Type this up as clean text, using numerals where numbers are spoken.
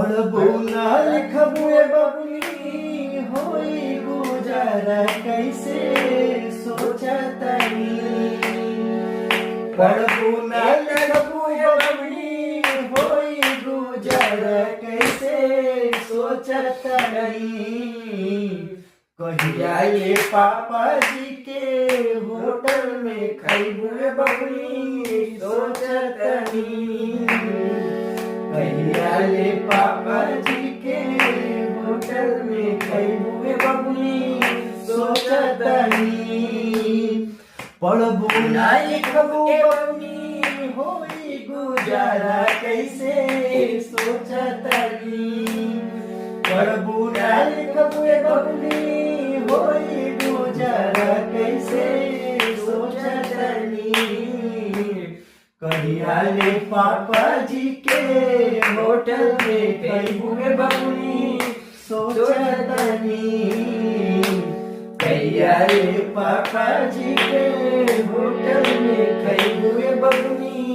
पढ़बू ना लिखबू बबुनी होई गुजारा कैसे सोचतनी। पढ़बू ना लिखबू बबुनी होई गुजारा कैसे सोचतनी। कहिया ये पापा जी के होटल में खैबू बबुनी सोचतनी। कहिया ये पापा जी के होटल में खैबू बबुनी सोचतनी। पढ़बू ना लिखबू बबुनी होई गुजारा कैसे सोचतनी। पढ़बू ना लिखबू बबुनी होई गुजारा कैसे सोचतनी। कहिया ले पापा जी के होटल में खैबू बबुनी सोचतनी। कहिया ले पापा जी के होटल में खैबू बबुनी